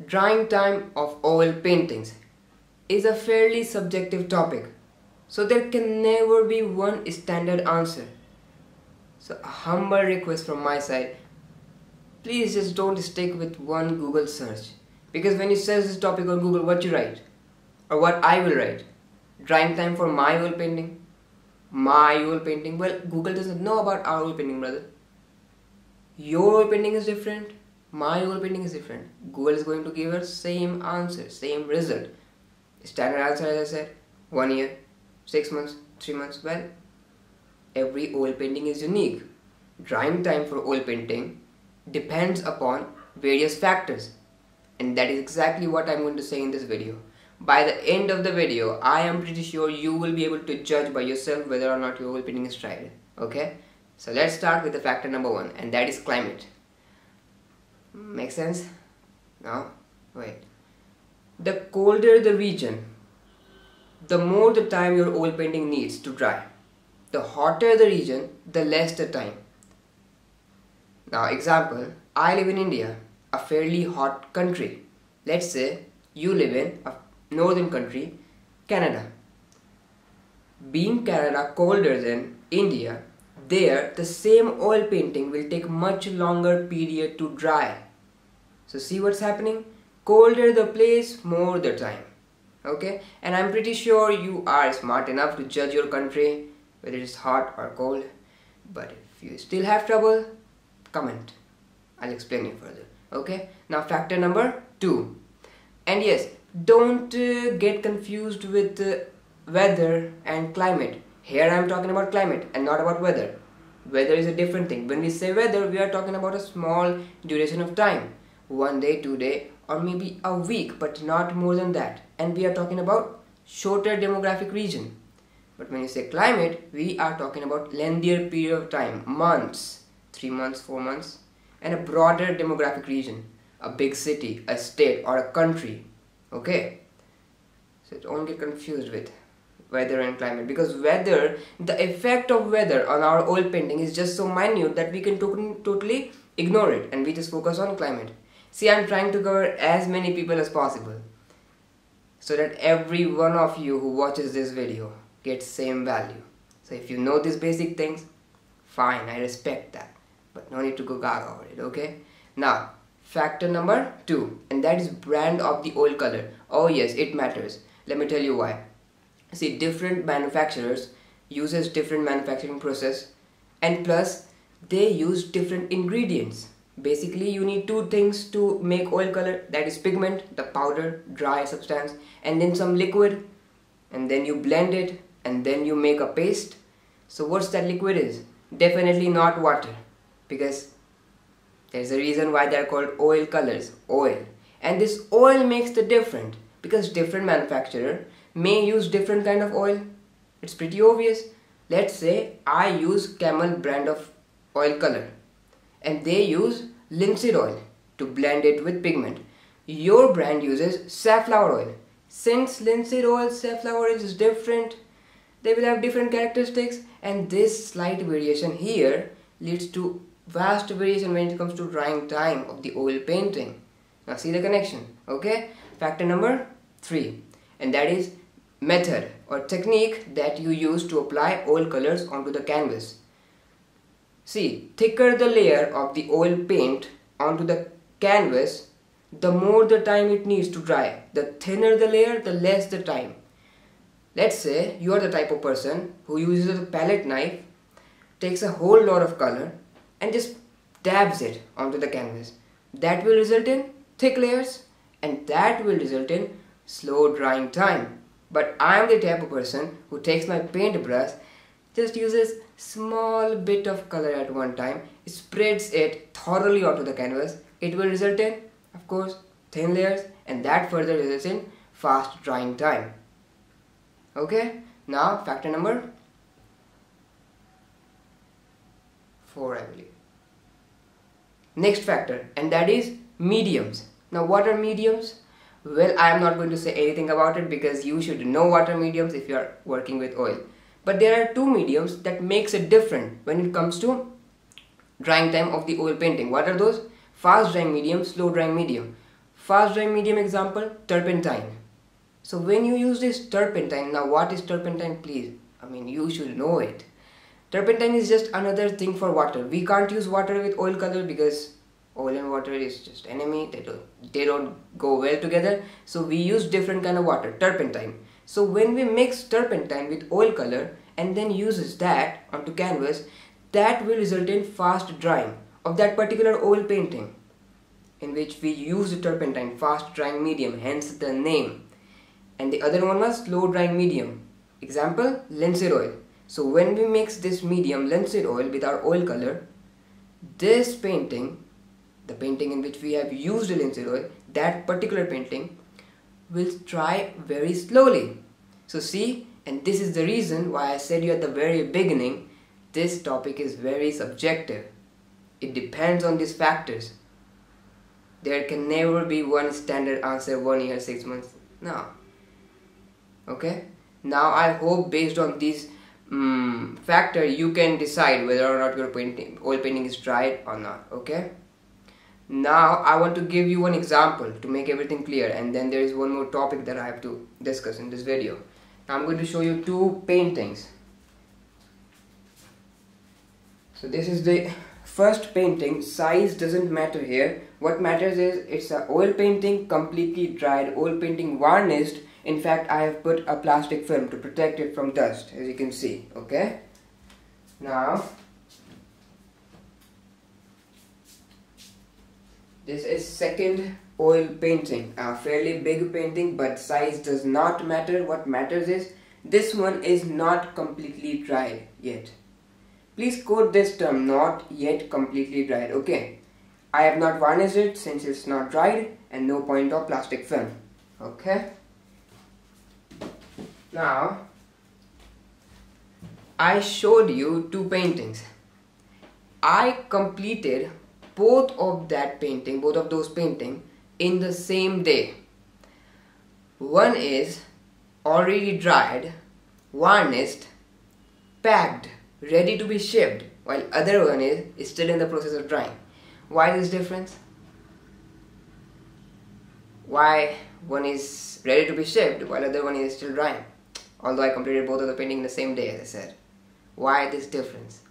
Drying time of oil paintings is a fairly subjective topic, so there can never be one standard answer. So a humble request from my side, please just don't stick with one Google search, because when you search this topic on Google, what you write or what I will write, drying time for my oil painting, well, Google doesn't know about our oil painting, brother. Your oil painting is different, my oil painting is different. Google is going to give us same answer, same result. Standard answer, as I said, 1 year, 6 months, 3 months. Well, every oil painting is unique. Drying time for oil painting depends upon various factors, and that is exactly what I'm going to say in this video. By the end of the video, I am pretty sure you will be able to judge by yourself whether or not your oil painting is dried. Okay, so let's start with the factor number 1, and that is climate. Make sense? No? Wait. The colder the region, the more the time your oil painting needs to dry. The hotter the region, the less the time. Now, example, I live in India, a fairly hot country. Let's say you live in a northern country, Canada. Being Canada colder than India, there the same oil painting will take much longer period to dry. So see what's happening? Colder the place, more the time. Okay, and I'm pretty sure you are smart enough to judge your country whether it is hot or cold. But if you still have trouble, comment. I'll explain you further. Okay, now factor number 2. And yes, don't get confused with weather and climate. Here I'm talking about climate and not about weather. Weather is a different thing. When we say weather, we are talking about a small duration of time. 1 day, 2 days, or maybe a week, but not more than that. And we are talking about shorter demographic region. But when you say climate, we are talking about lengthier period of time, months, 3 months, 4 months, and a broader demographic region, a big city, a state, or a country. Okay, so don't get confused with weather and climate, because weather, the effect of weather on our oil painting is just so minute that we can totally ignore it, and we just focus on climate. See, I'm trying to cover as many people as possible so that every one of you who watches this video gets same value. So if you know these basic things, fine, I respect that, but no need to go gaga over it. Okay, now factor number 2, and that is brand of the oil color. Oh yes, it matters. Let me tell you why. See, different manufacturers uses different manufacturing process, and plus they use different ingredients. Basically, you need 2 things to make oil color, that is pigment, the powder, dry substance, and then some liquid, and then you blend it, and then you make a paste. So what's that liquid is? Definitely not water, because there's a reason why they're called oil colors, oil. And this oil makes the difference, because different manufacturer may use different kind of oil. It's pretty obvious. Let's say I use Camel brand of oil color, and they use linseed oil to blend it with pigment. Your brand uses safflower oil. Since linseed oil, safflower oil is different, they will have different characteristics, and this slight variation here leads to vast variation when it comes to drying time of the oil painting. Now see the connection. Okay, factor number 3, and that is method or technique that you use to apply oil colors onto the canvas. See, thicker the layer of the oil paint onto the canvas, the more the time it needs to dry. The thinner the layer, the less the time. Let's say you are the type of person who uses a palette knife, takes a whole lot of color and just dabs it onto the canvas. That will result in thick layers, and that will result in slow drying time. But I am the type of person who takes my paintbrush, just uses small bit of color at one time, spreads it thoroughly onto the canvas. It will result in, of course, thin layers, and that further results in fast drying time. Okay, now factor number 4, I believe. Next factor, and that is mediums. Now what are mediums? Well, I am not going to say anything about it, because you should know what are mediums if you are working with oil. But there are 2 mediums that makes it different when it comes to drying time of the oil painting. What are those? Fast drying medium, slow drying medium. Fast drying medium example, turpentine. So when you use this turpentine, now what is turpentine, please? I mean, you should know it. Turpentine is just another thing for water. We can't use water with oil color because oil and water is just enemy. They don't go well together. So we use different kind of water, turpentine. So when we mix turpentine with oil color and then uses that onto canvas, that will result in fast drying of that particular oil painting, in which we use the turpentine, fast drying medium, hence the name. And the other one was slow drying medium. Example, linseed oil. So when we mix this medium linseed oil with our oil color, this painting, the painting in which we have used linseed oil, that particular painting will dry very slowly. So see, and this is the reason why I said you at the very beginning, this topic is very subjective. It depends on these factors. There can never be one standard answer, 1 year, 6 months. No. Okay? Now I hope based on these factor you can decide whether or not your oil painting is dried or not. Okay? Now I want to give you one example to make everything clear, and then there is one more topic that I have to discuss in this video. Now I'm going to show you two paintings. So this is the first painting. Size doesn't matter here. What matters is it's an oil painting, completely dried, oil painting varnished. In fact, I have put a plastic film to protect it from dust, as you can see. Okay? Now this is second oil painting, a fairly big painting, but size does not matter. What matters is this one is not completely dried yet. Please quote this term, not yet completely dried. Okay, I have not varnished it since it's not dried, and no point of plastic film. Okay, now I showed you two paintings. I completed both of those paintings in the same day. One is already dried, varnished, packed, ready to be shipped, while other one is still in the process of drying. Why this difference? Why one is ready to be shipped while other one is still drying? Although I completed both of the painting in the same day, as I said. Why this difference?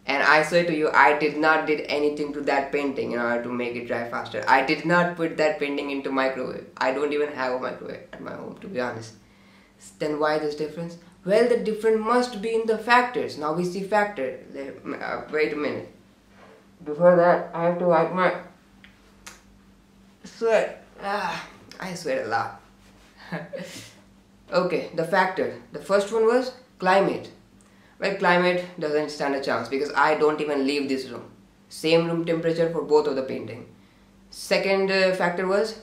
And I swear to you, I did not did anything to that painting in order to make it dry faster. I did not put that painting into microwave. I don't even have a microwave at my home, to be honest. Then why this difference? Well, the difference must be in the factors. Now we see factor. Wait a minute. Before that, I have to wipe my sweat. I sweat a lot. Okay, the factor. The first one was climate. Well, climate doesn't stand a chance because I don't even leave this room. Same room temperature for both of the painting. Second factor was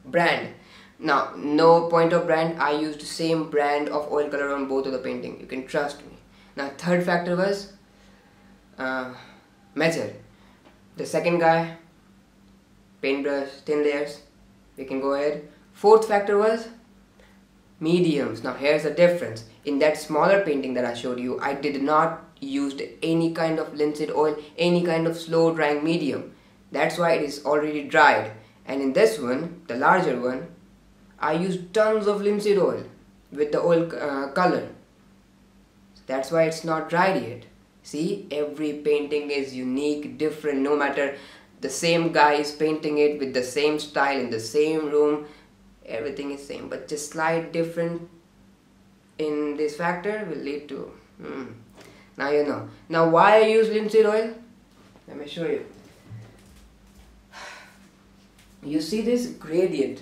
brand. Now, no point of brand. I used same brand of oil color on both of the painting. You can trust me. Now, third factor was method. The second guy, paintbrush, thin layers. We can go ahead. Fourth factor was mediums. Now here's the difference. In that smaller painting that I showed you, I did not use any kind of linseed oil, any kind of slow drying medium. That's why it is already dried. And in this one, the larger one, I used tons of linseed oil with the oil color. That's why it's not dried yet. See, every painting is unique, different, no matter the same guy is painting it with the same style in the same room. Everything is same, but just slight different in this factor will lead to now you know. Now why I use linseed oil? Let me show you. You see this gradient,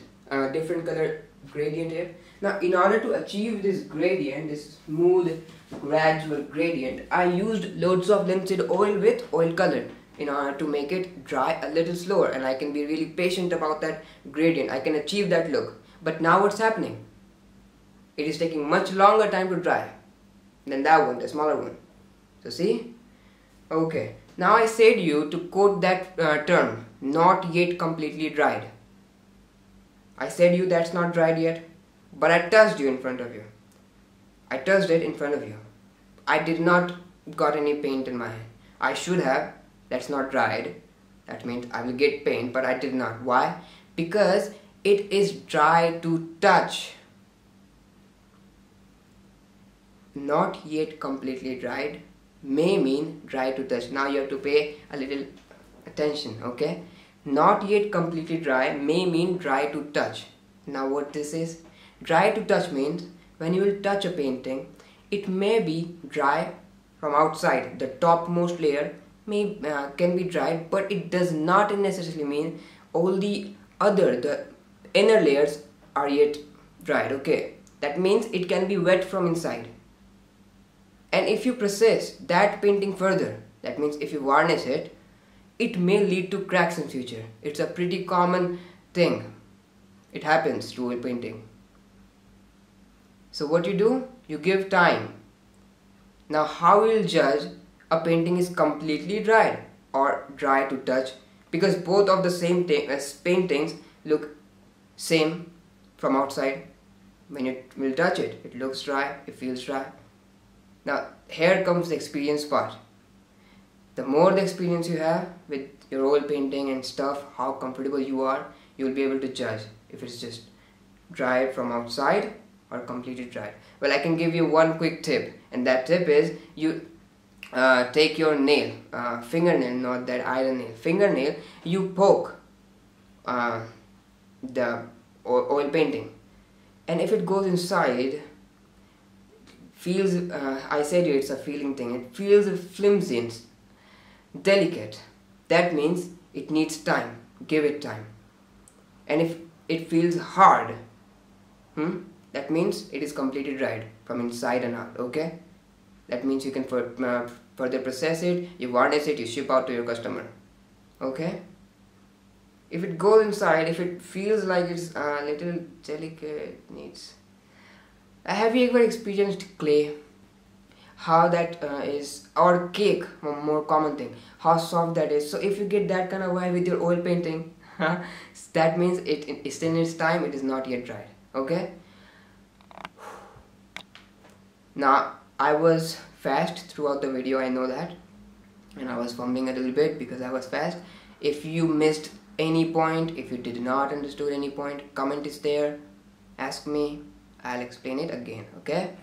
different color gradient here. Now in order to achieve this gradient, this smooth gradual gradient, I used loads of linseed oil with oil color in order to make it dry a little slower, and I can be really patient about that gradient. I can achieve that look. But now what's happening? It is taking much longer time to dry than that one, the smaller one. So see? Okay. Now I said you to quote that term, not yet completely dried. I said you that's not dried yet, but I touched you in front of you. I touched it in front of you. I did not got any paint in my hand. I should have, that's not dried. That means I will get paint, but I did not. Why? Because it is dry to touch. Not yet completely dried may mean dry to touch. Now you have to pay a little attention, okay? Not yet completely dry may mean dry to touch. Now what this is? Dry to touch means when you will touch a painting, it may be dry from outside. The topmost layer can be dried, but it does not necessarily mean all the inner layers are yet dried, okay? That means it can be wet from inside. And if you process that painting further, that means if you varnish it, it may lead to cracks in future. It's a pretty common thing. It happens to oil painting. So what you do? You give time. Now how will you judge a painting is completely dried or dry to touch? Because both of the same paintings look same from outside. When you will touch it, it looks dry, it feels dry. Now here comes the experience part. The more the experience you have with your oil painting and stuff, how comfortable you are, you will be able to judge if it's just dry from outside or completely dried. Well, I can give you one quick tip, and that tip is you take your nail, fingernail, not that iron nail, fingernail, you poke the oil painting, and if it goes inside, feels, I said you it's a feeling thing, it feels flimsy and delicate. That means it needs time. Give it time. And if it feels hard, that means it is completely dried from inside and out, okay? That means you can further process it, you varnish it, you ship out to your customer, okay? If it goes inside, if it feels like it's a little delicate, needs. Have you ever experienced clay? How that is, or cake, more common thing, how soft that is. So if you get that kind of vibe with your oil painting, that means it's in its time, it is not yet dried, okay? Now I was fast throughout the video, I know that, and I was fumbling a little bit because I was fast. If you missed any point, if you did not understood any point, comment is there, ask me, I'll explain it again, okay?